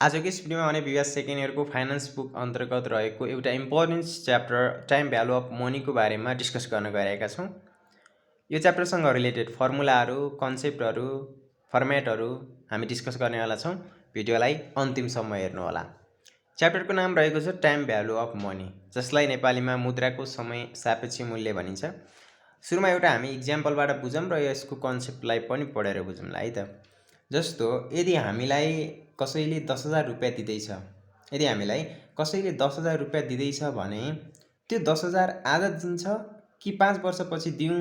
आजको यस भिडियोमा भने विभाग सेकेन्ड इयरको फाइनान्स बुक अन्तर्गत रहेको एउटा important chapter time value of मनीको बारेमा डिस्कस गर्न गइरहेका छौँ। यो च्याप्टरसँग रिलेटेड फर्मुलाहरू, कन्सेप्टहरू, फर्मेटहरू हामी डिस्कस गर्नेवाला छौँ। भिडियोलाई अन्तिमसम्म हेर्नुहोला। च्याप्टरको नाम रहेको छ टाइम भ्यालु अफ मनी, जसलाई नेपालीमा मुद्राको समय सापेक्ष मूल्य भनिन्छ। सुरुमा एउटा हामी इक्जाम्पलबाट बुझौँ र यसको कन्सेप्टलाई पनि पढेर बुझौँला है त। जस्तो यदि हामीलाई कसैले 10,000 रुपियाँ दिँदैछ, यदि हामीलाई कसैले 10,000 रुपियाँ दिँदैछ भने त्यो 10,000 आज दिन्छ कि 5 वर्षपछि दिउँ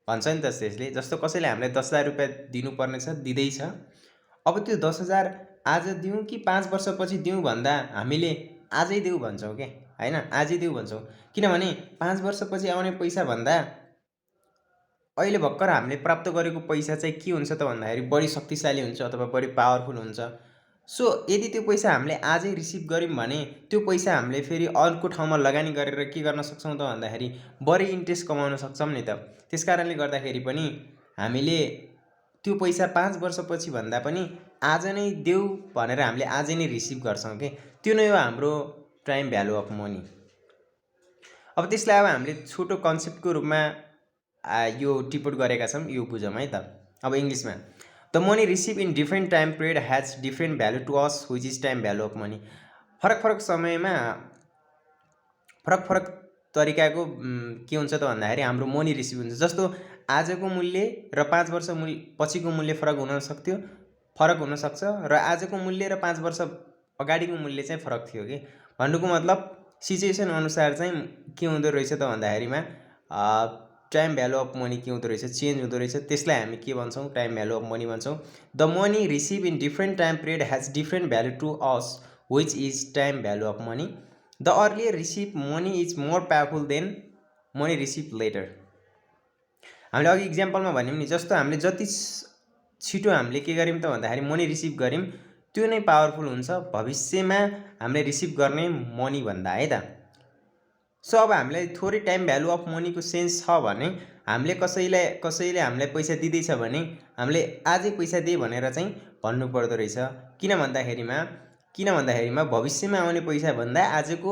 भन्छ नि त त्यसले। जस्तो कसैले हामीलाई 10,000 रुपियाँ दिनुपर्ने छ, दिँदैछ। अब त्यो 10,000 आज दिउँ कि 5 वर्षपछि दिउँ भन्दा हामीले आजै देऊ भन्छौँ के हैन, आजै देऊ भन्छौँ। किनभने 5 वर्षपछि आउने पैसा भन्दा अहिले भर्खर हामीले प्राप्त गरेको पैसा चाहिँ के हुन्छ त भन्दाखेरि बढी शक्तिशाली हुन्छ अथवा बढी पावरफुल हुन्छ। सो यदि त्यो पैसा हामीले आजै रिसिभ गऱ्यौँ भने त्यो पैसा हामीले फेरि अर्को ठाउँमा लगानी गरेर के गर्न सक्छौँ त भन्दाखेरि बढी इन्ट्रेस्ट कमाउन सक्छौँ नि त। त्यसकारणले गर्दाखेरि पनि हामीले त्यो पैसा 5 वर्षपछि भन्दा पनि आज नै देऊ भनेर हामीले आजै नै रिसिभ गर्छौँ के। त्यो नै हो हाम्रो टाइम भ्यालु अफ मनी। अब त्यसलाई अब हामीले छोटो कन्सेप्टको रूपमा यो टिप्पण गरेका छौँ, यो बुझौँ है त। अब इङ्ग्लिसमा the money receive in different time period has different value to us which is time value of money. फरक फरक समयमा फरक फरक तरिकाको के हुन्छ त भन्दाखेरि हाम्रो मनी रिसिभ हुन्छ। जस्तो आजको मूल्य र 5 वर्ष पछिको मूल्य फरक हुनसक्छ र आजको मूल्य र 5 वर्ष अगाडिको मूल्य चाहिँ फरक थियो कि। भन्नुको मतलब सिचुएसन अनुसार चाहिँ के हुँदो रहेछ त भन्दाखेरिमा टाइम भ्यालु अफ मनी के हुँदो रहेछ, चेन्ज हुँदो रहेछ। त्यसलाई हामी के भन्छौँ, टाइम भ्यालु अफ मनी भन्छौँ। The money receive in different time period has different value to us which is time value of money. The earlier receive money is more powerful than money receive later. हामीले अघि इक्जाम्पलमा भन्यौँ नि, जस्तो हामीले जति छिटो हामीले के गर्यौँ त भन्दाखेरि मनी रिसिभ गऱ्यौँ त्यो नै पावरफुल हुन्छ भविष्यमा हामीले रिसिभ गर्ने मनी भन्दा है त। सो अब हामीलाई थोरै टाइम भ्यालु अफ मनीको सेन्स छ भने हामीले कसैले हामीलाई पैसा दिँदैछ भने हामीले आजै पैसा दे भनेर चाहिँ भन्नु पर्दो रहेछ। किन भन्दाखेरिमा भविष्यमा आउने पैसा भन्दा आजको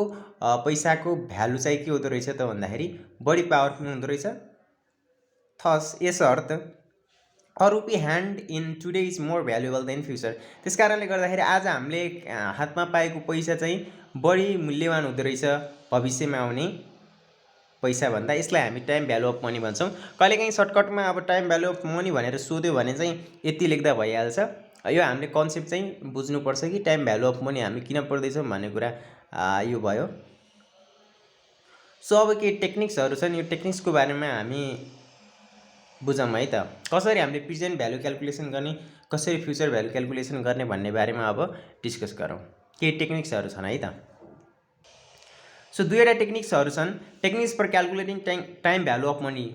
पैसाको भ्यालु चाहिँ के हुँदो रहेछ त भन्दाखेरि बढी पावरफुल हुँदो रहेछ। थस यसर्थ a rupee hand in today is more valuable than future. त्यस कारणले गर्दाखेरि आज हामीले हातमा पाएको पैसा चाहिँ बढी मूल्यवान हुँदो रहेछ भविष्यमा आउने पैसा भन्दा। यसलाई हामी टाइम भ्यालु अफ मनी भन्छौँ। कहिलेकाहीँ सर्टकटमा अब टाइम भ्यालु अफ मनी भनेर सोध्यो भने चाहिँ यति लेख्दा भइहाल्छ। यो हामीले कन्सेप्ट चाहिँ बुझ्नुपर्छ कि टाइम भ्यालु अफ मनी हामी किन पढ्दैछौँ भन्ने कुरा यो भयो। सो अब के टेक्निक्सहरू छन्, यो टेक्निक्सको बारेमा हामी बुझौँ है त। कसरी हामीले प्रेजेन्ट भ्यालु क्यालकुलेसन गर्ने, कसरी फ्युचर भ्यालु क्यालकुलेसन गर्ने भन्ने बारेमा अब डिस्कस गरौँ। केही टेक्निक्सहरू छन् है त। सो दुईवटा टेक्निक्सहरू छन्। Techniques for calculating time value of money,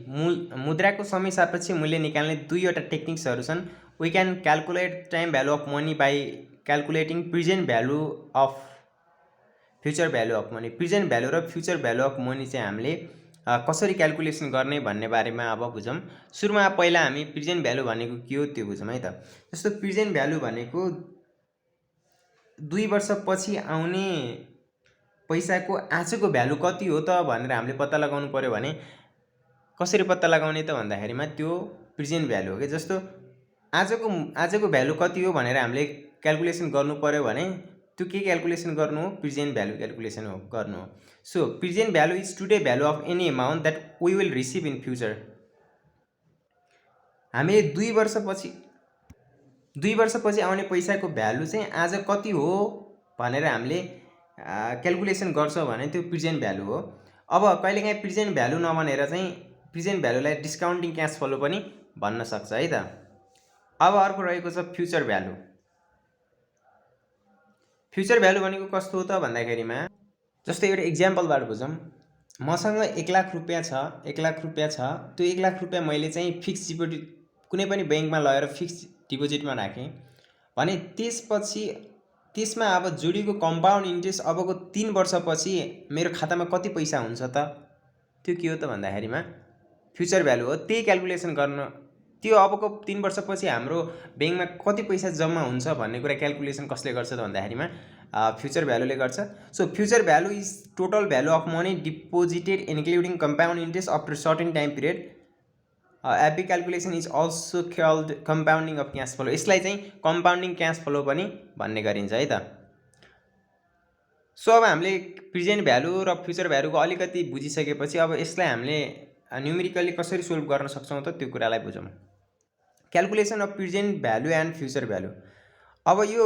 मुद्राको समय सापेक्ष मूल्य निकाल्ने दुईवटा टेक्निक्सहरू छन्। We can calculate time value of money by calculating present value of future value of money. Present value र फ्युचर भ्यालु अफ मनी चाहिँ हामीले कसरी क्यालकुलेसन गर्ने भन्ने बारेमा अब बुझौँ। सुरुमा पहिला हामी प्रेजेन्ट भ्यालु भनेको के हो त्यो बुझौँ है त। जस्तो प्रेजेन्ट भ्यालु भनेको 2 वर्षपछि आउने पैसाको आजको भ्यालु कति हो त भनेर हामीले पत्ता लगाउनु पर्यो भने कसरी पत्ता लगाउने त भन्दाखेरिमा त्यो प्रेजेन्ट भ्यालु हो कि। जस्तो आजको भ्यालु कति हो भनेर हामीले क्यालकुलेसन गर्नु पर्यो भने त्यो के क्यालकुलेसन गर्नु हो, प्रेजेन्ट भ्यालु क्यालकुलेसन गर्नु हो। So present value is today value of any amount that we will receive in future. हामीले 2 वर्षपछि आउने पैसाको भ्यालु चाहिँ आज कति हो भनेर हामीले क्यालकुलेसन गर्छौँ भने त्यो प्रेजेन्ट भ्यालु हो। अब कहिलेकाहीँ प्रेजेन्ट भ्यालु नभनेर चाहिँ प्रेजेन्ट भ्यालुलाई डिस्काउन्टिङ क्यास फ्लो पनि भन्न सक्छ है त। अब अर्को रहेको छ फ्युचर भ्यालु। फ्युचर भ्यालु भनेको कस्तो हो त भन्दाखेरिमा जस्तो एउटा इक्जाम्पलबाट बुझौँ। मसँग 1 लाख रुपियाँ छ, 1 लाख रुपियाँ छ। त्यो 1 लाख रुपियाँ मैले चाहिँ फिक्स डिपोजिट कुनै पनि ब्याङ्कमा लगेर फिक्स डिपोजिटमा राखेँ भने त्यसमा अब जोडिएको कम्पाउन्ड इन्ट्रेस्ट अबको 3 वर्षपछि मेरो खातामा कति पैसा हुन्छ त, त्यो के हो त भन्दाखेरिमा फ्युचर भ्यालु हो। त्यही क्यालकुलेसन गर्न त्यो अबको 3 वर्षपछि हाम्रो ब्याङ्कमा कति पैसा जम्मा हुन्छ भन्ने कुरा क्याल्कुलेसन कसले गर्छ त भन्दाखेरिमा फ्युचर भ्यालुले गर्छ। So future value is total value of money deposited including compound interest after certain time period. FV calculation is also called compounding of cash flow. यसलाई चाहिँ कम्पाउन्डिङ क्यास फ्लो पनि भन्ने गरिन्छ है त। सो अब हामीले प्रेजेन्ट भ्यालु र फ्युचर भ्यालुको अलिकति बुझिसकेपछि अब यसलाई हामीले न्युमेरिकली कसरी सोल्भ गर्न सक्छौँ त त्यो कुरालाई बुझौँ। Calculation of present value and future value. अब यो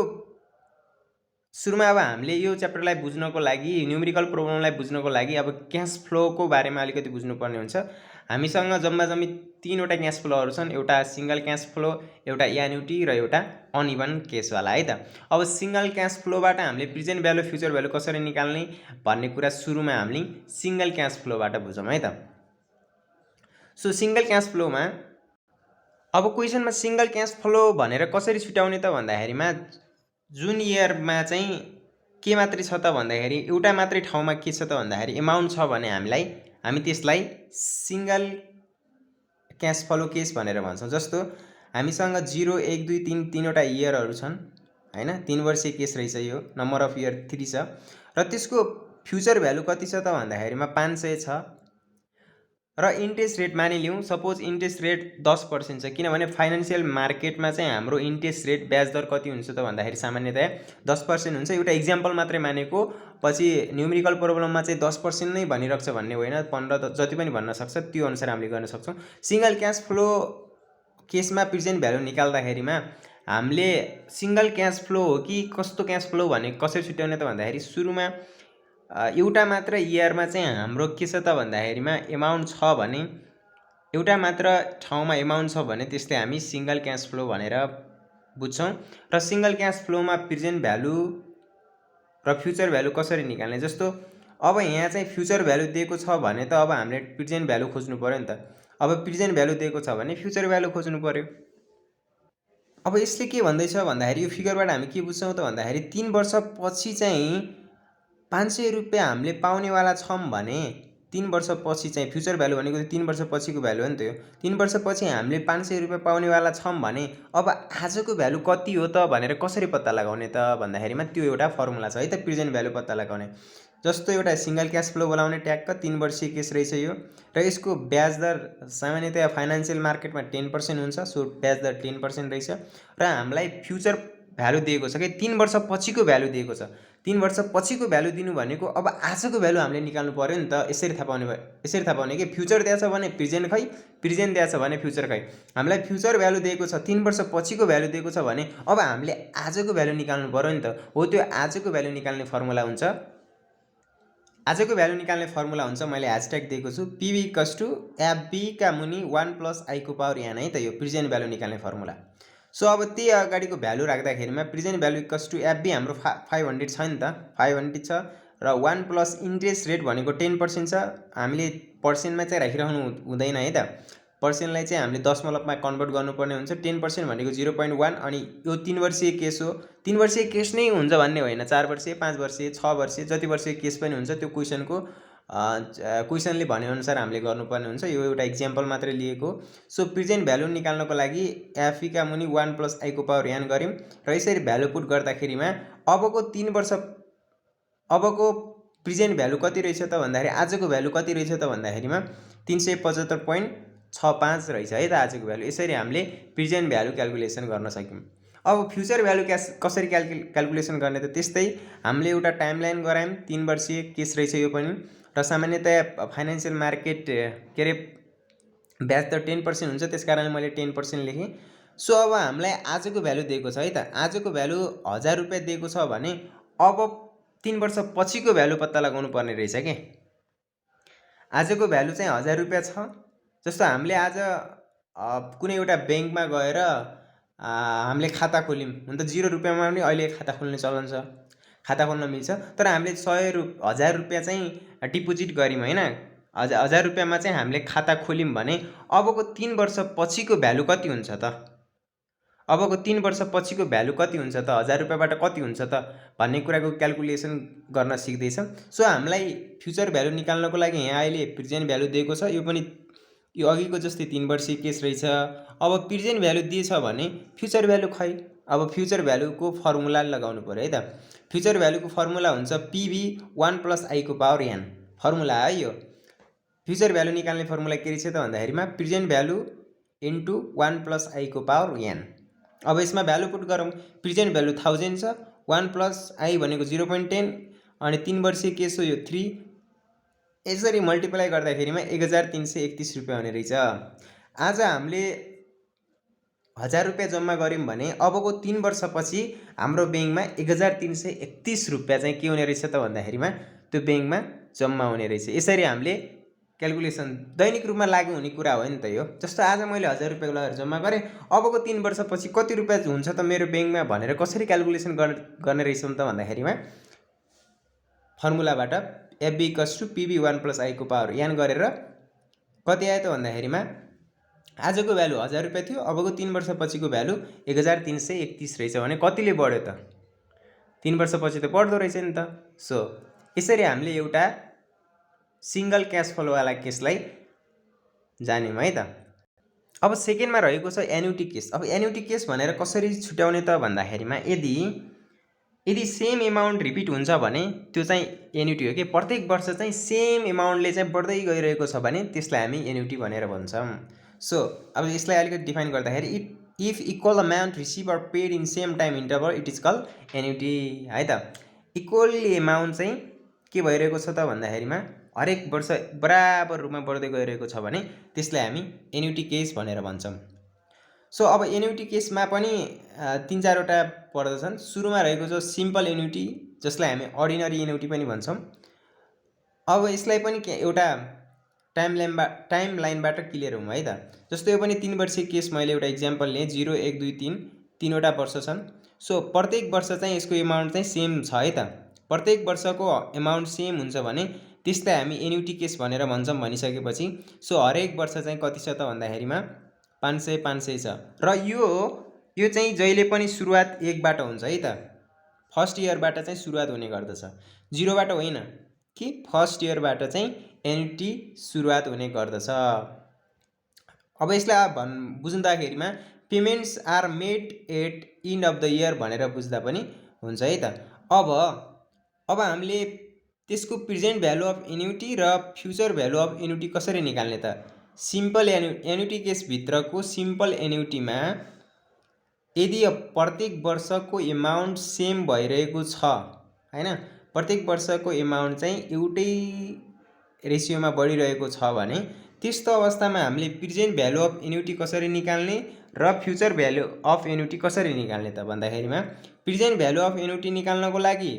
सुरुमा अब हामीले यो च्याप्टरलाई बुझ्नको लागि न्युमेरिकल प्रोब्लमलाई बुझ्नको लागि अब क्यास फ्लोको बारेमा अलिकति बुझ्नुपर्ने हुन्छ। हामीसँग जम्मा जम्मी 3वटा क्यास फ्लोहरू छन्, एउटा सिङ्गल क्यास फ्लो, एउटा एन्युटी र एउटा अनइभन केसवाला है त। अब सिङ्गल क्यास फ्लोबाट हामीले प्रेजेन्ट भ्यालु फ्युचर भ्यालु कसरी निकाल्ने भन्ने कुरा सुरुमा हामीले सिङ्गल क्यास फ्लोबाट बुझौँ है त। सो सिङ्गल क्यास फ्लोमा अब क्वेसनमा सिङ्गल क्यास फ्लो भनेर कसरी छुट्याउने त भन्दाखेरिमा जुन इयरमा चाहिँ के मात्रै छ त भन्दाखेरि एउटा मात्रै ठाउँमा के छ त भन्दाखेरि एमाउन्ट छ भने हामी त्यसलाई सिङ्गल क्यास फ्लो केस भनेर भन्छौँ। जस्तो हामीसँग 0, 1, 2, 3 तीनवटा इयरहरू छन् हैन, 3 वर्षीय केस रहेछ, यो नम्बर अफ इयर 3 छ र त्यसको फ्युचर भ्यालु कति छ त भन्दाखेरिमा 500 छ र इन्ट्रेस्ट रेट मानिलिउँ सपोज इन्ट्रेस्ट रेट 10% छ, किनभने फाइनेन्सियल मार्केटमा चाहिँ हाम्रो इन्ट्रेस्ट रेट ब्याज दर कति हुन्छ त भन्दाखेरि सामान्यतया 10% हुन्छ। एउटा इक्जाम्पल मात्रै मानेको, पछि न्युमेरिकल प्रोब्लममा चाहिँ 10% नै भनिरहेको छ भन्ने होइन, 15 जति पनि भन्न सक्छ, त्यो अनुसार हामीले गर्न सक्छौँ। सिङ्गल क्यास फ्लो केसमा प्रेजेन्ट भ्यालु निकाल्दाखेरिमा हामीले सिङ्गल क्यास फ्लो हो कि कस्तो क्यास फ्लो भने कसरी छुट्याउने त भन्दाखेरि सुरुमा एउटा मात्र इयरमा चाहिँ हाम्रो के छ त भन्दाखेरिमा एमाउन्ट छ भने, एउटा मात्र ठाउँमा एमाउन्ट छ भने त्यसले हामी सिङ्गल क्यास फ्लो भनेर बुझ्छौँ। र सिङ्गल क्यास फ्लोमा प्रेजेन्ट भ्यालु र फ्युचर भ्यालु कसरी निकाल्ने, जस्तो अब यहाँ चाहिँ फ्युचर भ्यालु दिएको छ भने त अब हामीले प्रेजेन्ट भ्यालु खोज्नु पर्यो नि त। अब प्रेजेन्ट भ्यालु दिएको छ भने फ्युचर भ्यालु खोज्नु पर्यो। अब यसले के भन्दैछ भन्दाखेरि यो फिगरबाट हामी के बुझ्छौँ त भन्दाखेरि 3 वर्षपछि चाहिँ 500 रुपियाँ हामीले पाउनेवाला छौँ भने 3 वर्षपछि चाहिँ फ्युचर भ्यालु भनेको 3 वर्षपछिको भ्यालु हो नि त। यो 3 वर्षपछि हामीले 500 रुपियाँ पाउनेवाला छौँ भने अब आजको भ्यालु कति हो त भनेर कसरी पत्ता लगाउने त भन्दाखेरिमा त्यो एउटा फर्मुला छ है त, प्रेजेन्ट भ्यालु पत्ता लगाउने। जस्तो एउटा सिङ्गल क्यास फ्लो बोलाउने ट्याक्क 3 वर्षीय केस रहेछ यो र यसको ब्याज दर सामान्यतया फाइनेन्सियल मार्केटमा 10% हुन्छ। सो ब्याज दर 10% रहेछ र हामीलाई फ्युचर भ्यालु दिएको छ कि 3 वर्षपछिको भ्यालु दिएको छ। 3 वर्षपछिको भ्यालु दिनु भनेको अब आजको भ्यालु हामीले निकाल्नु पर्यो नि त। यसरी थाहा पाउने कि फ्युचर दिएछ भने प्रेजेन्ट खै, प्रेजेन्ट दिएछ भने फ्युचर खै। हामीलाई फ्युचर भ्यालु दिएको छ, 3 वर्षपछिको भ्यालु दिएको छ भने अब हामीले आजको भ्यालु निकाल्नु पर्यो नि त। हो, त्यो आजको भ्यालु निकाल्ने फर्मुला हुन्छ, आजको भ्यालु निकाल्ने फर्मुला हुन्छ, मैले ह्यासट्याग दिएको छु, PV = FB का मुनि 1 + I को पावर n है त, यो प्रेजेन्ट भ्यालु निकाल्ने फर्मुला। सो अब त्यही अगाडिको भ्यालु राख्दाखेरिमा प्रेजेन्ट भ्यालु = FB हाम्रो 500 छ नि त, 500 छ र 1 + इन्ट्रेस्ट रेट भनेको 10% छ। हामीले पर्सेन्टमा चाहिँ राखिरहनु हुँदैन है त, पर्सेन्टलाई चाहिँ हामीले दशमलवमा कन्भर्ट गर्नुपर्ने हुन्छ। 10% भनेको 0.1 अनि यो 3 वर्षीय केस हो। 3 वर्षीय केस नै हुन्छ भन्ने होइन, 4 वर्षीय, 5 वर्षीय, 6 वर्षीय जति वर्षीय केस पनि हुन्छ, त्यो क्वेसनले भनेअनुसार हामीले गर्नुपर्ने हुन्छ। यो एउटा इक्जाम्पल मात्रै लिएको। सो प्रेजेन्ट भ्यालु निकाल्नको लागि FE का मुनि 1 + I को पावर n गऱ्यौँ र यसरी भ्यालु पुट गर्दाखेरिमा अबको प्रेजेन्ट भ्यालु कति रहेछ त भन्दाखेरि आजको भ्यालु कति रहेछ त भन्दाखेरिमा 375.65 रहेछ है त आजको भ्यालु। यसरी हामीले प्रेजेन्ट भ्यालु क्याल्कुलेसन गर्न सक्यौँ। अब फ्युचर भ्यालु कसरी क्याल्कुलेसन गर्ने त त्यस्तै हामीले एउटा टाइमलाइन गरायौँ, 3 वर्षीय केस रहेछ यो पनि र सामान्यतया फाइनेन्सियल मार्केट के अरे ब्याज दर 10% हुन्छ, त्यसकारणले मैले 10% लेखेँ। सो अब हामीलाई आजको भ्यालु दिएको छ है त, आजको भ्यालु 1000 रुपियाँ दिएको छ भने अब 3 वर्षपछिको भ्यालु पत्ता लगाउनु पर्ने रहेछ के। आजको भ्यालु चाहिँ 1000 रुपियाँ छ। जस्तो हामीले आज कुनै एउटा ब्याङ्कमा गएर हामीले खाता खोल्यौँ, हुन त 0 रुपियाँमा पनि अहिले खाता खोल्ने चलन छ, खाता खोल्न मिल्छ। तर हामीले 1000 रुपियाँ चाहिँ डिपोजिट गऱ्यौँ होइन, 1000 रुपियाँमा चाहिँ हामीले खाता खोल्यौँ भने अबको 3 वर्षपछिको भ्यालु कति हुन्छ त, अबको 3 वर्षपछिको भ्यालु कति हुन्छ त, 1000 रुपियाँबाट कति हुन्छ त भन्ने कुराको क्याल्कुलेसन गर्न सिक्दैछौँ। सो हामीलाई फ्युचर भ्यालु निकाल्नको लागि यहाँ अहिले प्रेजेन्ट भ्यालु दिएको छ, यो पनि यो अघिको जस्तै 3 वर्षीय केस रहेछ। अब प्रेजेन्ट भ्यालु दिएछ भने फ्युचर भ्यालु खै, अब फ्युचर भ्यालुको फर्मुला लगाउनु पर्यो है त। फ्युचर भ्यालुको फर्मुला हुन्छ पिभी 1 + i को पावर n, फर्मुला है यो। फ्युचर भ्यालु निकाल्ने फर्मुला के रहेछ त भन्दाखेरिमा प्रेजेन्ट भ्यालु इन्टु 1 + i को पावर n। अब यसमा भ्यालु पुट गरौँ। प्रेजेन्ट भ्यालु 1000 छ, 1 + i भनेको 0.10 अनि 3 वर्षीय केस हो यो 3। यसरी मल्टिप्लाई गर्दाखेरिमा 1331 रुपियाँ हुने रहेछ। आज हामीले 1000 रुपियाँ जम्मा गऱ्यौँ भने अबको 3 वर्षपछि हाम्रो ब्याङ्कमा 1331 रुपियाँ चाहिँ के हुने रहेछ त भन्दाखेरिमा त्यो ब्याङ्कमा जम्मा हुने रहेछ। यसरी हामीले क्यालकुलेसन दैनिक रूपमा लागू हुने कुरा हो नि त यो। जस्तो आज मैले 1000 रुपियाँ लगेर जम्मा गरेँ, अबको 3 वर्षपछि कति रुपियाँ हुन्छ त मेरो ब्याङ्कमा भनेर कसरी क्यालकुलेसन गर्ने रहेछौँ त भन्दाखेरिमा फर्मुलाबाट FB = PV 1 + i को पावर n गरेर कति आयो त भन्दाखेरिमा आजको भ्यालु 1000 रुपियाँ थियो, अबको 3 वर्षपछिको भ्यालु 1331 रहेछ भने कतिले बढ्यो त? 3 वर्षपछि त बढ्दो रहेछ नि त। सो यसरी हामीले एउटा सिंगल क्याश फ्लोवाला केसलाई जान्यौँ है त। अब सेकेन्डमा रहेको छ एन्युटी केस। अब एन्युटी केस भनेर कसरी छुट्याउने त भन्दाखेरिमा यदि सेम एमाउन्ट रिपिट हुन्छ भने त्यो चाहिँ एन्युटी हो कि प्रत्येक वर्ष चाहिँ सेम एमाउन्टले चाहिँ बढ्दै गइरहेको छ भने त्यसलाई हामी एन्युटी भनेर भन्छौँ। सो अब यसलाई अलिकति डिफाइन गर्दाखेरि if equal amount receive or paid in same time interval it is called annuity है त। इक्वली एमाउन्ट चाहिँ के भइरहेको छ त भन्दाखेरिमा हरेक वर्ष बराबर रूपमा बढ्दै गइरहेको छ भने त्यसलाई हामी एन्युटी केस भनेर भन्छौँ। सो अब एन्युटी केसमा पनि 3-4 वटा पर्दछन्। सुरुमा रहेको छ सिम्पल एन्युटी जसलाई हामी अर्डिनरी एन्युटी पनि भन्छौँ। अब यसलाई पनि एउटा टाइम लाइनबाट क्लियर हौँ है त। जस्तो यो पनि 3 वर्षीय केस मैले एउटा इक्जाम्पल लिएँ। 0, 1, 2, 3 तीनवटा वर्ष छन्। सो प्रत्येक वर्ष चाहिँ यसको एमाउन्ट चाहिँ सेम छ है त। प्रत्येक वर्षको एमाउन्ट सेम हुन्छ भने त्यसलाई हामी एन्युटी केस भनेर भन्छौँ भनिसकेपछि सो हरेक वर्ष चाहिँ कति छ त भन्दाखेरिमा 500 छ र यो चाहिँ जहिले पनि सुरुवात 1 बाट हुन्छ है त। फर्स्ट इयरबाट चाहिँ सुरुवात हुने गर्दछ, 0 बाट होइन कि फर्स्ट इयरबाट चाहिँ एन्युटी सुरुवात हुने गर्दछ। अब यसलाई बुझ्दाखेरिमा payments are made at end of the year भनेर बुझ्दा पनि हुन्छ है त। अब हामीले त्यसको प्रेजेन्ट भ्यालु अफ एन्युटी र फ्युचर भ्यालु अफ एन्युटी कसरी निकाल्ने त? सिम्पल एन्युटी केसभित्रको सिम्पल एन्युटीमा यदि प्रत्येक वर्षको एमाउन्ट सेम भइरहेको छ हैन, प्रत्येक वर्षको एमाउन्ट चाहिँ एउटै रेसियोमा बढिरहेको छ भने त्यस्तो अवस्थामा हामीले प्रेजेन्ट भ्यालु अफ एन्युटी कसरी निकाल्ने र फ्युचर भ्यालु अफ एन्युटी कसरी निकाल्ने त भन्दाखेरिमा प्रेजेन्ट भ्यालु अफ एन्युटी निकाल्नको लागि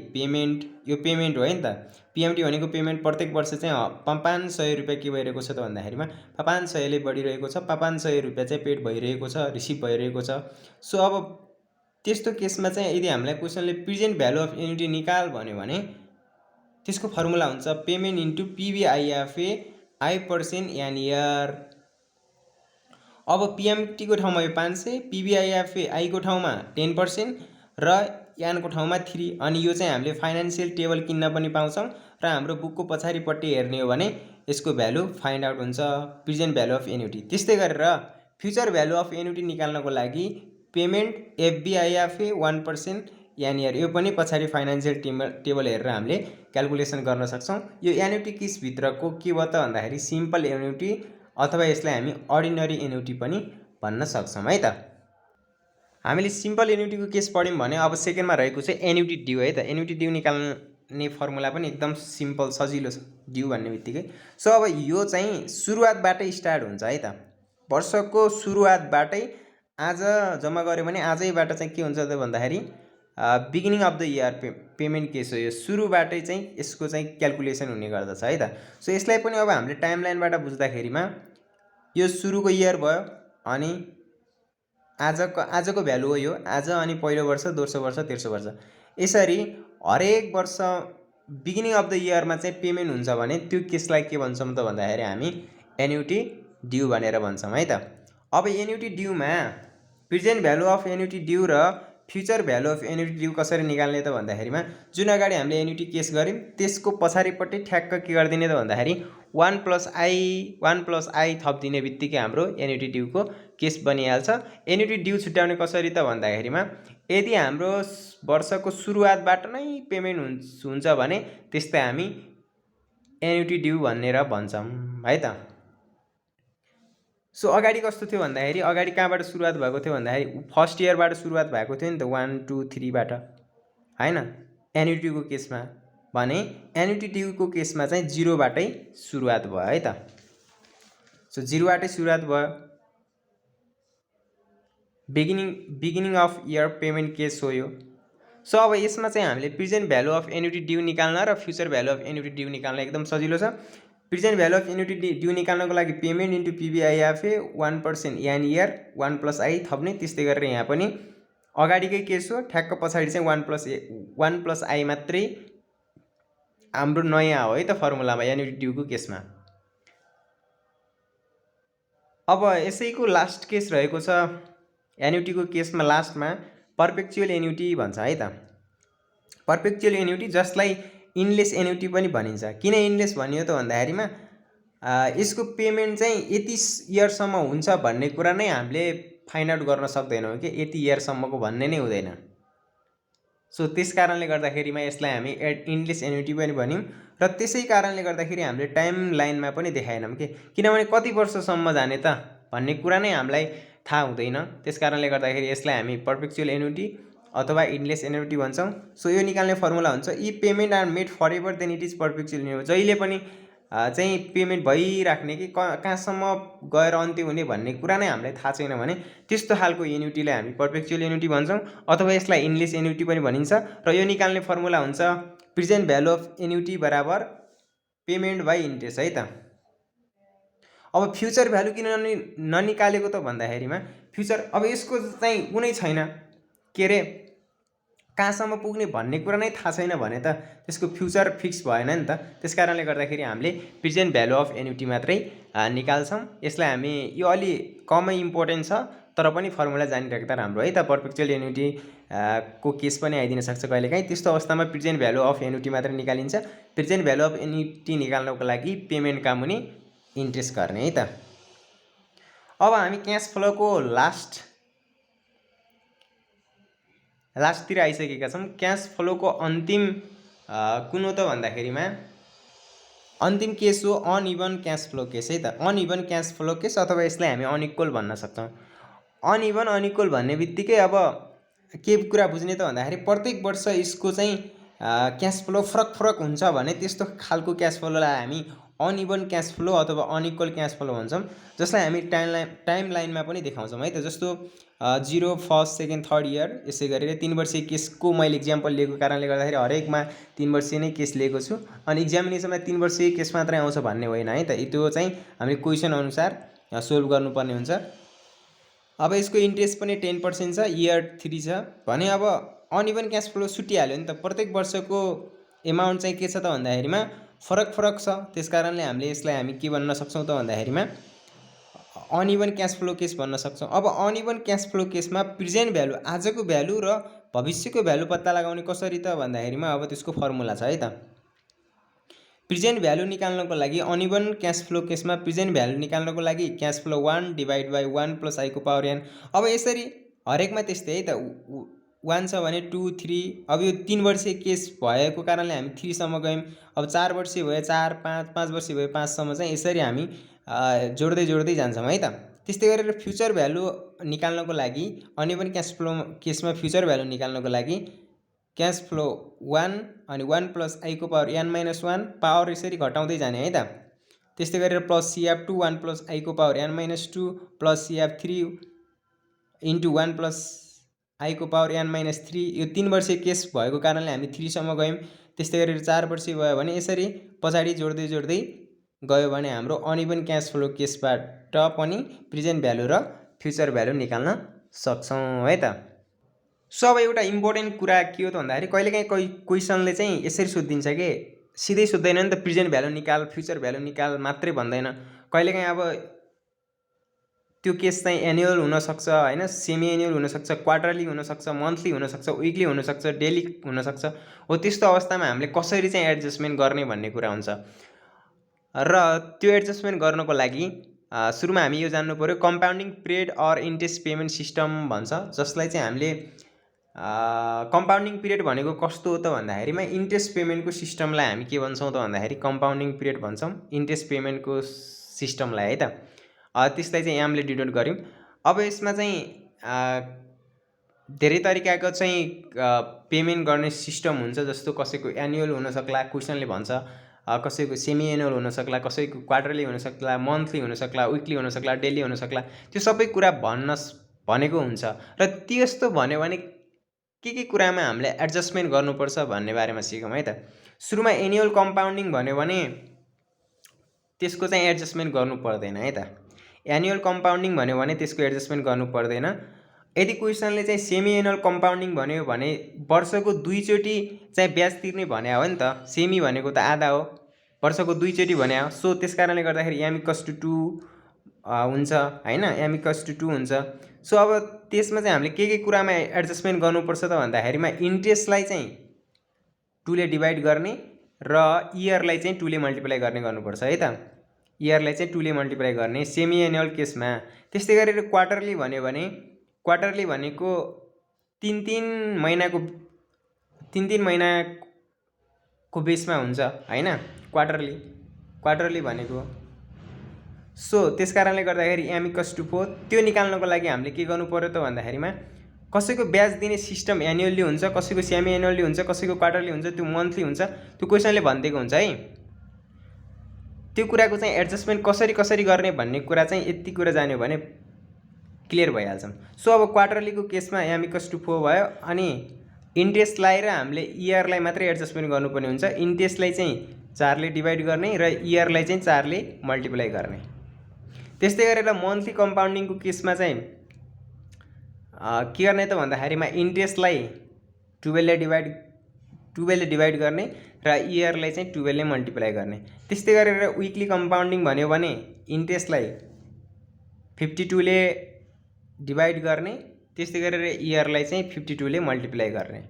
यो पेमेन्ट हो है नि त। पिएमटी भनेको पेमेन्ट प्रत्येक वर्ष चाहिँ 500 रुपियाँ के भइरहेको छ त भन्दाखेरिमा 500ले बढिरहेको छ, 500 रुपियाँ चाहिँ पेड भइरहेको छ, रिसिभ भइरहेको छ। सो अब त्यस्तो केसमा चाहिँ यदि हामीलाई क्वेसनले प्रेजेन्ट भ्यालु अफ एन्युटी निकाल भन्यो भने त्यसको फर्मुला हुन्छ payment into PVIFA i% N year. अब पिएमटीको ठाउँमा यो 500, पिभिआइएफए आईको ठाउँमा 10% र यानको ठाउँमा 3। अनि यो चाहिँ हामीले फाइनेन्सियल टेबल किन्न पनि पाउँछौँ र हाम्रो बुकको पछाडिपट्टि हेर्ने हो भने यसको भ्यालु फाइन्ड आउट हुन्छ प्रेजेन्ट भ्यालु अफ एन्युटी। त्यस्तै गरेर फ्युचर भ्यालु अफ एन्युटी निकाल्नको लागि पेमेन्ट एफबिआइएफए 1% एन इयर यो पनि पछाडि फाइनेन्सियल टेबल हेरेर हामीले क्यालकुलेसन गर्न सक्छौँ। यो एन्युटी केसभित्रको के भयो त भन्दाखेरि सिम्पल एन्युटी अथवा यसलाई हामी अर्डिनरी एन्युटी पनि भन्न सक्छौँ है त। हामीले सिम्पल एन्युटीको केस पढ्यौँ भने अब सेकेन्डमा रहेको चाहिँ एन्युटी ड्यू है त। एन्युटी ड्यू निकाल्ने फर्मुला पनि एकदम सिम्पल सजिलो छ ड्यू भन्ने बित्तिकै। सो अब यो चाहिँ सुरुवातबाटै स्टार्ट हुन्छ है त। वर्षको सुरुवातबाटै आज जम्मा गऱ्यो भने आजैबाट चाहिँ के हुन्छ त भन्दाखेरि beginning of the year payment case हो यो। सुरुबाटै चाहिँ यसको चाहिँ क्यालकुलेसन हुने गर्दछ है त। सो यसलाई पनि अब हामीले टाइमलाइनबाट बुझ्दाखेरिमा यो सुरुको इयर भयो अनि आजको भ्यालु हो यो, आज अनि पहिलो वर्ष, दोस्रो वर्ष, तेस्रो वर्ष। यसरी हरेक वर्ष बिगिनिङ अफ द इयरमा चाहिँ पेमेन्ट हुन्छ भने त्यो केसलाई के भन्छौँ त भन्दाखेरि हामी एन्युटी ड्यू भनेर भन्छौँ है त। अब एन्युटी ड्यूमा present value of annuity due र future value of annuity due कसरी निकाल्ने त भन्दाखेरिमा जुन अगाडि हामीले एन्युटी केस गऱ्यौँ त्यसको पछाडिपट्टि ठ्याक्क के गरिदिने त भन्दाखेरि 1 + i थपिदिने बित्तिकै हाम्रो एन्युटी ड्यूको केस बनिहाल्छ। एन्युटी ड्यू छुट्याउने कसरी त भन्दाखेरिमा यदि हाम्रो वर्षको सुरुवातबाट नै पेमेन्ट हुन्छ भने त्यस्तै हामी एन्युटी ड्यू भनेर भन्छौँ है त। सो अगाडि कस्तो थियो भन्दाखेरि अगाडि कहाँबाट सुरुवात भएको थियो भन्दाखेरि फर्स्ट इयरबाट सुरुवात भएको थियो नि त 1 2 3 बाट हैन एन्युटी ड्यूको केसमा, भने एन्युटी ड्यूको केसमा चाहिँ 0 बाटै सुरुवात भयो है त। सो 0 बाटै सुरुवात भयो। Beginning of year payment case हो यो। सो अब यसमा चाहिँ हामीले present value of annuity due निकाल्न र future value of annuity due निकाल्न एकदम सजिलो छ। Present value of annuity due निकाल्नको लागि payment into PVIFA 1% N year 1 + i थप्ने, त्यस्तै गरेर यहाँ पनि अगाडिकै केस हो, ठ्याक्क पछाडि चाहिँ 1 + i मात्रै हाम्रो नयाँ हो है त फर्मुलामा एन्युटी ड्यूको केसमा। अब यसैको लास्ट केस रहेको छ एन्युटीको केसमा, लास्टमा पर्पेक्चुअल एन्युटी भन्छ है त। पर्पेक्चुअल एन्युटी जसलाई इनलेस एन्युटी पनि भनिन्छ। किन इनलेस भनियो त भन्दाखेरिमा यसको पेमेन्ट चाहिँ यति इयरसम्म हुन्छ भन्ने कुरा नै हामीले फाइन्ड आउट गर्न सक्दैनौँ कि यति इयरसम्मको भन्ने नै हुँदैन। सो त्यस कारणले गर्दाखेरिमा यसलाई हामी इनलेस एन्युटी पनि भन्यौँ र त्यसै कारणले गर्दाखेरि हामीले टाइम लाइनमा पनि देखाएनौँ कि किनभने कति वर्षसम्म जाने त भन्ने कुरा नै हामीलाई थाहा हुँदैन। त्यस कारणले गर्दाखेरि यसलाई हामी पर्पेक्चुअल एन्युटी अथवा इनलेस एन्युटी भन्छौँ। सो यो निकाल्ने फर्मुला हुन्छ if payment are made for ever then it is perpetual annuity. जहिले पनि चाहिँ पेमेन्ट भइराख्ने कि कहाँसम्म गएर अन्त्य हुने भन्ने कुरा नै हामीलाई थाहा छैन भने त्यस्तो खालको एन्युटीलाई हामी पर्पेक्चुअल एन्युटी भन्छौँ अथवा यसलाई इनलेस एन्युटी पनि भनिन्छ। र यो निकाल्ने फर्मुला हुन्छ प्रेजेन्ट भ्यालु अफ एन्युटी बराबर पेमेन्ट बाई इन्ट्रेस्ट है त। अब फ्युचर भ्यालु किन ननिकालेको त भन्दाखेरिमा फ्युचर अब यसको चाहिँ कुनै छैन के अरे कहाँसम्म पुग्ने भन्ने कुरा नै थाहा छैन भने त त्यसको फ्युचर फिक्स भएन नि त। त्यस कारणले गर्दाखेरि हामीले प्रेजेन्ट भ्यालु अफ एन्युटी मात्रै निकाल्छौँ। यसलाई हामी यो अलि कमै इम्पोर्टेन्ट छ तर पनि फर्मुला जानिराख्दा राम्रो है त। पर्पेक्चुअल एन्युटी को केस पनि आइदिन सक्छ कहिलेकाहीँ, त्यस्तो अवस्थामा प्रेजेन्ट भ्यालु अफ एन्युटी मात्रै निकालिन्छ। प्रेजेन्ट भ्यालु अफ एन्युटी निकाल्नको लागि पेमेन्ट का मुनि इन्ट्रेस्ट गर्ने है त। अब हामी क्यास फ्लोको लास्टतिर आइसकेका छौँ। क्यास फ्लोको अन्तिम कुन हो त भन्दाखेरिमा अन्तिम केस हो अनइभन क्यास फ्लो केस है त। अनइभन क्यास फ्लो केस अथवा यसलाई हामी अनइक्वल भन्न सक्छौँ। अनइभन अनइक्वल भन्ने बित्तिकै अब के कुरा बुझ्ने त भन्दाखेरि प्रत्येक वर्ष यसको चाहिँ क्यास फ्लो फरक हुन्छ भने त्यस्तो खालको क्यास फ्लोलाई हामी अनइभन क्यास फ्लो अथवा अनइक्वल क्यास फ्लो भन्छौँ, जसलाई हामी टाइम लाइनमा पनि देखाउँछौँ है त। जस्तो 0 फर्स्ट सेकेन्ड थर्ड इयर यसै गरेर 3 वर्षीय केसको मैले इक्जाम्पल लिएको कारणले गर्दाखेरि हरेकमा 3 वर्षीय नै केस लिएको छु। अनि इक्जामिनेसनमा 3 वर्षीय केस मात्रै आउँछ भन्ने होइन है त। त्यो चाहिँ हामीले क्वेसन अनुसार सोल्भ गर्नुपर्ने हुन्छ। अब यसको इन्ट्रेस्ट पनि 10% छ, इयर 3 छ भने अब अनइभन क्यास फ्लो छुटिहाल्यो नि त। प्रत्येक वर्षको एमाउन्ट चाहिँ के छ त भन्दाखेरिमा फरक छ। त्यस कारणले हामीले यसलाई हामी के भन्न सक्छौँ त भन्दाखेरिमा अनइभन क्यास फ्लो केस भन्न सक्छौँ। अब अनइभन क्यास फ्लो केसमा प्रेजेन्ट भ्यालु आजको भ्यालु र भविष्यको भ्यालु पत्ता लगाउने कसरी त भन्दाखेरिमा अब त्यसको फर्मुला छ है त। प्रेजेन्ट भ्यालु निकाल्नको लागि अनइभन क्यास फ्लो केसमा प्रेजेन्ट भ्यालु निकाल्नको लागि cash flow 1 divide by 1 + i को पावर n। अब यसरी हरेकमा त्यस्तै है त। 1 छ भने 2 3, अब यो 3 वर्षीय केस भएको कारणले हामी 3 सम्म गयौँ। अब 4 वर्षीय भयो 4 5, 5 वर्षीय भयो 5 सम्म चाहिँ यसरी हामी जोड्दै जान्छौँ है त। त्यस्तै गरेर फ्युचर भ्यालु निकाल्नको लागि अनइभन क्यास फ्लो केसमा फ्युचर भ्यालु निकाल्नको लागि क्यास फ्लो 1 अनि 1 + i को पावर n - 1 पावर यसरी घटाउँदै जाने है त। त्यस्तै गरेर प्लस CF2 1 + i को power n - 2 plus CF3 into 1 + i को पावर n - 3। यो 3 वर्षीय केस भएको कारणले हामी 3 सम्म गयौँ। त्यस्तै गरेर 4 वर्षीय भयो भने यसरी पछाडि जोड्दै गयो भने हाम्रो अनइभन क्यास फ्लो केसबाट पनि प्रेजेन्ट भ्यालु र फ्युचर भ्यालु निकाल्न सक्छौँ है त। सो अब एउटा इम्पोर्टेन्ट कुरा के हो त भन्दाखेरि कहिलेकाहीँ क्वेसनले चाहिँ यसरी सोधिदिन्छ कि सिधै सोध्दैन नि त, प्रेजेन्ट भ्यालु निकाल फ्युचर भ्यालु निकाल मात्रै भन्दैन। कहिलेकाहीँ अब त्यो केस चाहिँ एनुअल हुनसक्छ होइन, सेमी एनुअल हुनसक्छ, क्वार्टरली हुनसक्छ, मन्थली हुनसक्छ, विकली हुनसक्छ, डेली हुनसक्छ। हो त्यस्तो अवस्थामा हामीले कसरी चाहिँ एडजस्टमेन्ट गर्ने भन्ने कुरा हुन्छ। र त्यो एडजस्टमेन्ट गर्नको लागि सुरुमा हामी यो जान्नु पऱ्यो, compounding period or interest payment system भन्छ, जसलाई चाहिँ हामीले कम्पाउन्डिङ पिरियड भनेको कस्तो हो त भन्दाखेरिमा इन्ट्रेस्ट पेमेन्टको सिस्टमलाई हामी के भन्छौँ त भन्दाखेरि कम्पाउन्डिङ पिरियड भन्छौँ, इन्ट्रेस्ट पेमेन्टको सिस्टमलाई है त। त्यसलाई चाहिँ हामीले डिनोट गऱ्यौँ। अब यसमा चाहिँ धेरै तरिकाको चाहिँ पेमेन्ट गर्ने सिस्टम हुन्छ, जस्तो कसैको एनुअल हुनसक्ला, क्वेसनले भन्छ, कसैको सेमी एनुअल हुनसक्ला, कसैको क्वार्टरली हुनसक्ला, मन्थली हुनसक्ला, विकली हुनसक्ला, डेली हुनसक्ला, त्यो सबै कुरा भनेको हुन्छ। र त्यस्तो भन्यो भने के कुरामा हामीले एडजस्टमेन्ट गर्नुपर्छ भन्ने बारेमा सिकौँ है त। सुरुमा एनुअल कम्पाउन्डिङ भन्यो भने त्यसको चाहिँ एडजस्टमेन्ट गर्नु पर्दैन है त। एनुअल कम्पाउन्डिङ भन्यो भने त्यसको एडजस्टमेन्ट गर्नु पर्दैन। यदि क्वेसनले चाहिँ सेमी एनुअल कम्पाउन्डिङ भन्यो भने वर्षको 2 चोटि चाहिँ ब्याज तिर्ने भने हो नि त। सेमी भनेको त आधा हो, वर्षको 2 चोटि भने हो। सो त्यस कारणले गर्दाखेरि m = 2 हुन्छ होइन, m = 2 हुन्छ। सो अब त्यसमा चाहिँ हामीले के कुरामा एडजस्टमेन्ट गर्नुपर्छ त भन्दाखेरिमा इन्ट्रेस्टलाई चाहिँ 2 ले डिभाइड गर्ने र इयरलाई चाहिँ 2 ले मल्टिप्लाई गर्ने गर्नुपर्छ है त। इयरलाई चाहिँ 2 ले मल्टिप्लाई गर्ने सेमी एनुअल केसमा। त्यस्तै गरेर क्वार्टरली भन्यो भने क्वार्टरली भनेको 3 महिनाको बेसमा हुन्छ होइन, क्वार्टरली भनेको। सो त्यस कारणले गर्दाखेरि m = 4 त्यो निकाल्नको लागि हामीले के गर्नु पर्यो त भन्दाखेरिमा कसैको ब्याज दिने सिस्टम एनुअली हुन्छ, कसैको सेमी एनुअली हुन्छ, कसैको क्वार्टरली हुन्छ, त्यो मन्थली हुन्छ, त्यो क्वेसनले भनिदिएको हुन्छ है। त्यो कुराको चाहिँ एडजस्टमेन्ट कसरी गर्ने भन्ने कुरा चाहिँ यति कुरा जान्यो भने क्लियर भइहाल्छ। सो अब क्वार्टरलीको केसमा m = 4 भयो, अनि इन्ट्रेस्टलाई र हामीले इयरलाई मात्रै एडजस्टमेन्ट गर्नुपर्ने हुन्छ। इन्ट्रेस्टलाई चाहिँ 4 ले डिभाइड गर्ने र इयरलाई चाहिँ 4 ले मल्टिप्लाई गर्ने। त्यस्तै गरेर मन्थली कम्पाउन्डिङको केसमा चाहिँ के गर्ने त भन्दाखेरिमा इन्ट्रेस्टलाई 12 ले डिभाइड गर्ने र इयरलाई चाहिँ 12 ले मल्टिप्लाई गर्ने। त्यस्तै गरेर विकली कम्पाउन्डिङ भन्यो भने इन्ट्रेस्टलाई 52 ले डिभाइड गर्ने, त्यस्तै गरेर इयरलाई चाहिँ 52 ले मल्टिप्लाई गर्ने।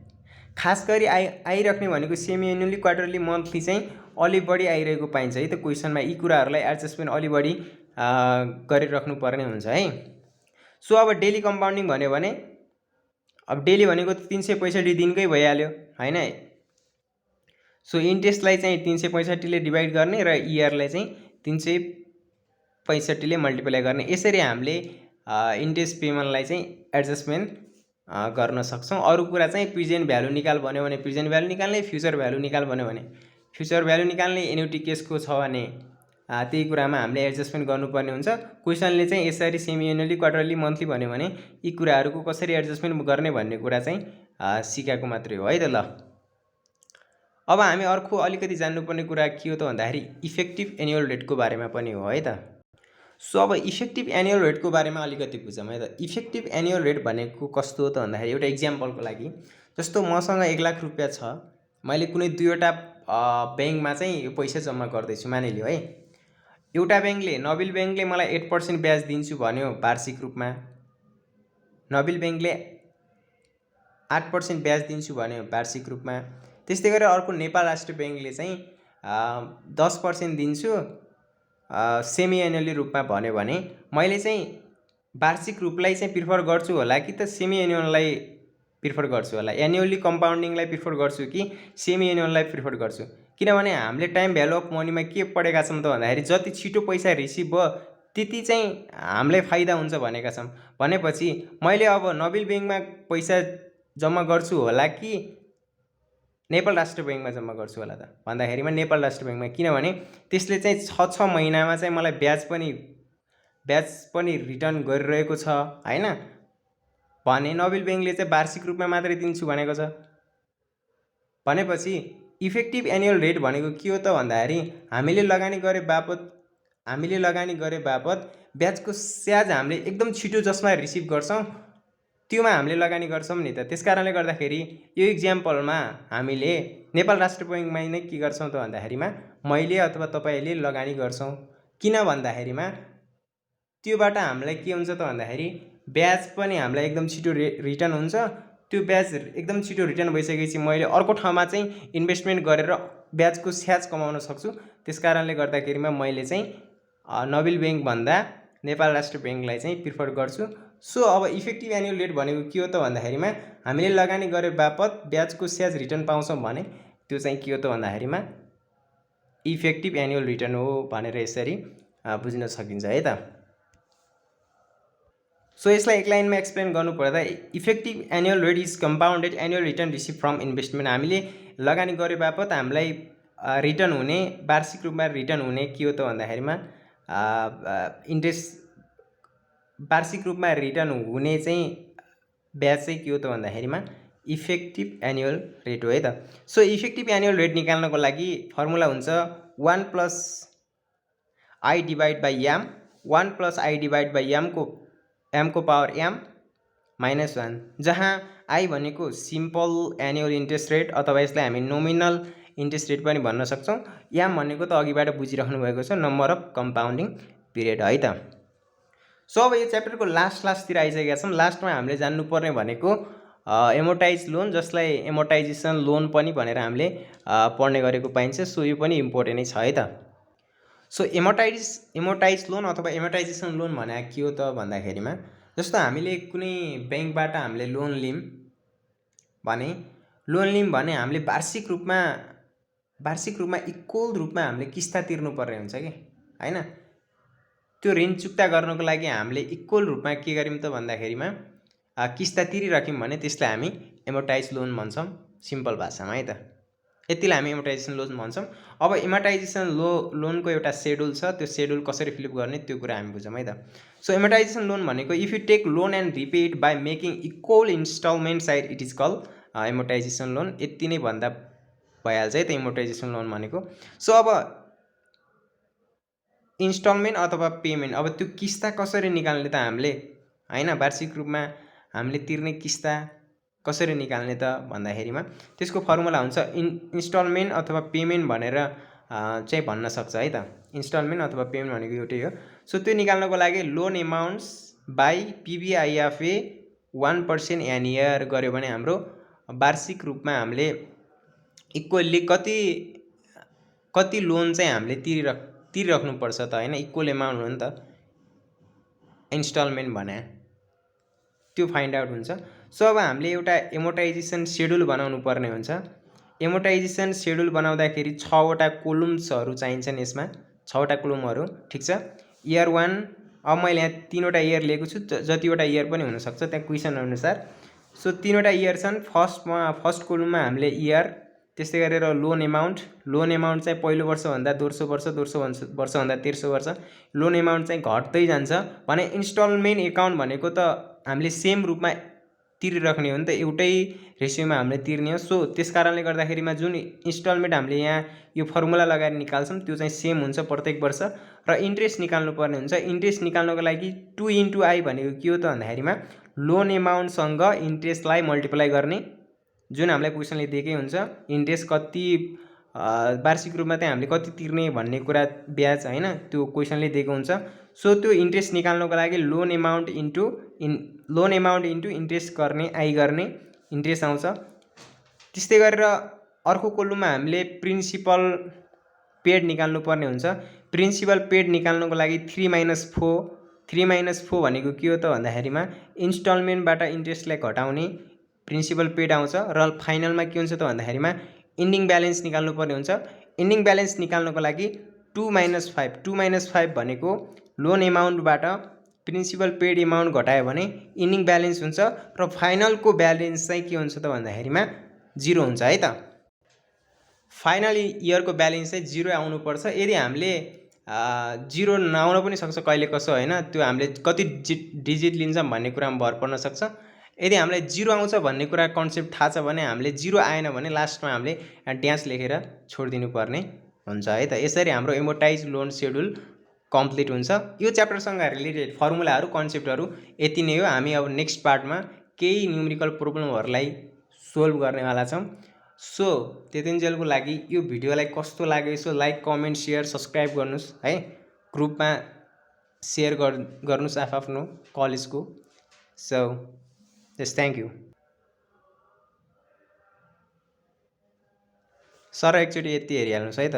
खास गरी आइराख्ने भनेको सेमी एनुअली, क्वार्टरली, मन्थली चाहिँ अलि बढी आइरहेको पाइन्छ है त क्वेसनमा। यी कुराहरूलाई एडजस्टमेन्ट अलि बढी गरिराख्नु पर्ने हुन्छ है। सो अब डेली कम्पाउन्डिङ भन्यो भने अब डेली भनेको 365 दिनकै भइहाल्यो होइन। सो इन्ट्रेस्टलाई चाहिँ 365 ले डिभाइड गर्ने र इयरलाई चाहिँ 365 ले मल्टिप्लाई गर्ने। यसरी हामीले इन्ट्रेस्ट पेमेन्टलाई चाहिँ एडजस्टमेन्ट गर्न सक्छौँ। अरू कुरा चाहिँ प्रेजेन्ट भ्यालु निकाल भन्यो भने प्रेजेन्ट भ्यालु निकाल्ने, फ्युचर भ्यालु निकाल भन्यो भने फ्युचर भ्यालु निकाल्ने, एन्युटी केसको छ भने त्यही कुरामा हामीले एडजस्टमेन्ट गर्नुपर्ने हुन्छ। क्वेसनले चाहिँ यसरी सेमी एनुअली, क्वार्टरली, मन्थली भन्यो भने यी कुराहरूको कसरी एडजस्टमेन्ट गर्ने भन्ने कुरा चाहिँ सिकाएको मात्रै हो है त। ल अब हामी अर्को अलिकति जान्नुपर्ने कुरा के हो त भन्दाखेरि इफेक्टिभ एनुअल रेटको बारेमा पनि हो है त। सो अब इफेक्टिभ एनुअल रेटको बारेमा अलिकति बुझौँ है त। इफेक्टिभ एनुअल रेट भनेको कस्तो हो त भन्दाखेरि एउटा इक्जाम्पलको लागि, जस्तो मसँग 1 लाख रुपियाँ छ, मैले कुनै 2वटा ब्याङ्कमा चाहिँ पैसा जम्मा गर्दैछु मानिलियो है। एउटा ब्याङ्कले, नबिल ब्याङ्कले मलाई 8% ब्याज दिन्छु भन्यो वार्षिक रूपमा, नबिल ब्याङ्कले 8% ब्याज दिन्छु भन्यो वार्षिक रूपमा। त्यस्तै गरेर अर्को नेपाल राष्ट्र ब्याङ्कले चाहिँ 10% दिन्छु सेमी एनुअली रूपमा भन्यो भने मैले चाहिँ वार्षिक रूपलाई चाहिँ प्रिफर गर्छु होला कि त सेमी एनुअललाई प्रिफर गर्छु होला, एनुअली कम्पाउन्डिङलाई प्रिफर गर्छु कि सेमी एनुअललाई प्रिफर गर्छु। किनभने हामीले टाइम भ्यालु अफ मनीमा के पढेका छौँ त भन्दाखेरि जति छिटो पैसा रिसिभ भयो त्यति चाहिँ हामीलाई फाइदा हुन्छ भनेका छौँ। भनेपछि मैले अब नबिल ब्याङ्कमा पैसा जम्मा गर्छु होला कि नेपाल राष्ट्र ब्याङ्कमा जम्मा गर्छु होला त भन्दाखेरिमा नेपाल राष्ट्र ब्याङ्कमा, किनभने त्यसले चाहिँ 6 महिनामा चाहिँ मलाई ब्याज पनि रिटर्न गरिरहेको छ होइन। भने नबिल ब्याङ्कले चाहिँ वार्षिक रूपमा मात्रै दिन्छु भनेको छ। भनेपछि इफेक्टिभ एनुअल रेट भनेको के हो त भन्दाखेरि हामीले लगानी गरे बापत ब्याजको स्याज हामीले एकदम छिटो जसमा रिसिभ गर्छौँ त्योमा हामीले लगानी गर्छौँ नि त। त्यस कारणले गर्दाखेरि यो इक्जाम्पलमा हामीले नेपाल राष्ट्र ब्याङ्कमा नै के गर्छौँ त भन्दाखेरिमा मैले अथवा तपाईँले लगानी गर्छौँ। किन भन्दाखेरिमा त्योबाट हामीलाई के हुन्छ त भन्दाखेरि ब्याज पनि हामीलाई एकदम छिटो रिटर्न हुन्छ। त्यो ब्याज एकदम छिटो रिटर्न भइसकेपछि मैले अर्को ठाउँमा चाहिँ इन्भेस्टमेन्ट गरेर ब्याजको स्याज कमाउन सक्छु। त्यस कारणले गर्दाखेरिमा मैले चाहिँ नोबेल ब्याङ्क भन्दा नेपाल राष्ट्र ब्याङ्कलाई चाहिँ प्रिफर गर्छु। सो अब इफेक्टिभ एनुअल रेट भनेको के हो त भन्दाखेरिमा हामीले लगानी गरे बापत ब्याजको स्याज रिटर्न पाउँछौँ भने त्यो चाहिँ के हो त भन्दाखेरिमा इफेक्टिभ एनुअल रिटर्न हो भनेर यसरी बुझ्न सकिन्छ है त। सो यसलाई एक लाइनमा एक्सप्लेन गर्नुपर्दा effective annual rate is compounded annual return receive from investment. हामीले लगानी गरे बापत हामीलाई रिटर्न हुने वार्षिक रूपमा रिटर्न हुने के हो त भन्दाखेरिमा इन्ट्रेस्ट वार्षिक रूपमा रिटर्न हुने चाहिँ ब्याज चाहिँ के हो त भन्दाखेरिमा इफेक्टिभ एनुअल रेट हो है त। सो इफेक्टिभ एनुअल रेट निकाल्नको लागि फर्मुला हुन्छ 1 + I divide by m। 1 + I divide by m को पावर m -1, जहाँ I भनेको सिम्पल एनुअल इन्ट्रेस्ट रेट अथवा यसलाई हामी नोमिनल इन्ट्रेस्ट रेट पनि भन्न सक्छौँ। m भनेको त अघिबाट बुझिराख्नु भएको छ नम्बर अफ कम्पाउन्डिङ पिरियड है त। सो अब यो च्याप्टरको लास्टतिर आइसकेका छौँ। लास्टमा हामीले जान्नुपर्ने भनेको एमोर्टाइज लोन, जसलाई एमोर्टाइजेसन लोन पनि भनेर हामीले पढ्ने गरेको पाइन्छ। सो यो पनि इम्पोर्टेन्ट नै छ है त। सो एमोर्टाइज लोन अथवा एमोर्टाइजेसन लोन भने के हो त भन्दाखेरिमा जस्तो हामीले कुनै ब्याङ्कबाट हामीले लोन लियौँ भने हामीले वार्षिक रूपमा इक्वल रूपमा हामीले किस्ता तिर्नुपर्ने हुन्छ कि हैन। त्यो ऋण चुक्ता गर्नको लागि हामीले इक्वल रूपमा के गर्यौँ त भन्दाखेरिमा किस्ता तिरिराख्यौँ भने त्यसलाई हामी एमोर्टाइज लोन भन्छौँ सिम्पल भाषामा है त। यतिलाई हामी एमोर्टाइजेसन लोन भन्छौँ। अब एमोर्टाइजेसन लोनको एउटा सेड्युल छ, त्यो सेड्युल कसरी फिलअप गर्ने त्यो कुरा हामी बुझौँ है त। सो एमोर्टाइजेसन लोन भनेको if you take loan and repay it by making equal instalment side it is call amortisation loan. यति नै भन्दा भइहाल्छ है त एमोर्टाइजेसन लोन भनेको। सो अब इन्स्टलमेन्ट अथवा पेमेन्ट, अब त्यो किस्ता कसरी निकाल्ने त हामीले हैन, वार्षिक रूपमा हामीले तिर्ने किस्ता कसरी निकाल्ने त भन्दाखेरिमा त्यसको फर्मुला हुन्छ इन्स्टलमेन्ट अथवा पेमेन्ट भनेर चाहिँ भन्न सक्छ है त। इन्स्टलमेन्ट अथवा पेमेन्ट भनेको एउटै हो। सो त्यो निकाल्नको लागि loan amounts by PBIFA 1% N year गर्यो भने हाम्रो वार्षिक रूपमा हामीले इक्वल्ली कति लोन चाहिँ हामीले तिरिराख्नुपर्छ त हैन, इक्वल एमाउन्ट हो नि त इन्स्टलमेन्ट भने, त्यो फाइन्ड आउट हुन्छ। सो अब हामीले एउटा एमोर्टाइजेसन सेड्युल बनाउनु पर्ने हुन्छ। एमोर्टाइजेसन सेड्युल बनाउँदाखेरि 6वटा कोलम्सहरू चाहिन्छन्। यसमा 6वटा कोलमहरू, ठिक छ। इयर 1, अब मैले यहाँ 3वटा इयर लिएको छु, जतिवटा इयर पनि हुनसक्छ त्यहाँ क्वेसन अनुसार। सो 3वटा इयर छन्। फर्स्ट कोलममा हामीले इयर, त्यस्तै गरेर लोन एमाउन्ट चाहिँ पहिलो वर्षभन्दा दोस्रो वर्षभन्दा तेस्रो वर्ष लोन एमाउन्ट चाहिँ घट्दै जान्छ भने इन्स्टलमेन्ट एकाउन्ट भनेको त हामीले सेम रूपमा तिरिराख्ने हो नि त, एउटै रेसियोमा हामीले तिर्ने हो। सो त्यस कारणले गर्दाखेरिमा जुन इन्स्टलमेन्ट हामीले यहाँ यो फर्मुला लगाएर निकाल्छौँ त्यो चाहिँ सेम हुन्छ प्रत्येक वर्ष। र इन्ट्रेस्ट निकाल्नु पर्ने हुन्छ। इन्ट्रेस्ट निकाल्नको लागि 2 × I भनेको के हो त भन्दाखेरिमा लोन एमाउन्टसँग इन्ट्रेस्टलाई मल्टिप्लाई गर्ने, जुन हामीलाई क्वेसनले दिएकै हुन्छ। इन्ट्रेस्ट कति वार्षिक रूपमा चाहिँ हामीले कति तिर्ने भन्ने कुरा ब्याज हैन, त्यो क्वेसनले दिएको हुन्छ। सो त्यो इन्ट्रेस्ट निकाल्नको लागि लोन एमाउन्ट इन्टु इन्ट्रेस्ट गर्ने, आई गर्ने, इन्ट्रेस्ट आउँछ। त्यस्तै गरेर अर्को कोलममा हामीले प्रिन्सिपल पेड निकाल्नु पर्ने हुन्छ। प्रिन्सिपल पेड निकाल्नको लागि 3 - 4 भनेको के हो त भन्दाखेरिमा इन्स्टलमेन्टबाट इन्ट्रेस्टलाई घटाउने प्रिन्सिपल पेड आउँछ। र फाइनलमा के हुन्छ त भन्दाखेरिमा इन्डिङ ब्यालेन्स निकाल्नु पर्ने हुन्छ। इन्डिङ ब्यालेन्स निकाल्नको लागि 2 - 5 भनेको लोन एमाउन्टबाट प्रिन्सिपल पेड एमाउन्ट घटायो भने इन्डिङ ब्यालेन्स हुन्छ र फाइनलको ब्यालेन्स चाहिँ के हुन्छ त भन्दाखेरिमा 0 हुन्छ है त। फाइनल इयरको ब्यालेन्स चाहिँ 0 आउनुपर्छ। यदि हामीले 0 नआउन पनि सक्छ कहिले कसो हैन, त्यो हामीले कति डिजिट लिन्छौँ भन्ने कुरामा भर पर्न सक्छ। यदि हामीलाई 0 आउँछ भन्ने कुरा कन्सेप्ट थाहा छ भने हामीले 0 आएन भने लास्टमा हामीले ड्यास लेखेर छोडिदिनु पर्ने हुन्छ है त। यसरी हाम्रो एमोर्टाइज लोन सेड्युल कम्प्लिट हुन्छ। यो च्याप्टरसँग रिलेटेड फर्मुलाहरू कन्सेप्टहरू यति नै हो। हामी अब नेक्स्ट पार्टमा केही न्युमेरिकल प्रब्लमहरूलाई सोल्भ गर्नेवाला छौँ। सो त्यतिन्जेलको लागि यो भिडियोलाई कस्तो लाग्यो यसो लाइक, कमेन्ट, सेयर, सब्सक्राइब गर्नुहोस् है। ग्रुपमा सेयर गर्नुहोस् आफ्नो कलेजको। So just thank you. Sir एकचोटि यति हेरिहाल्नुहोस् है त।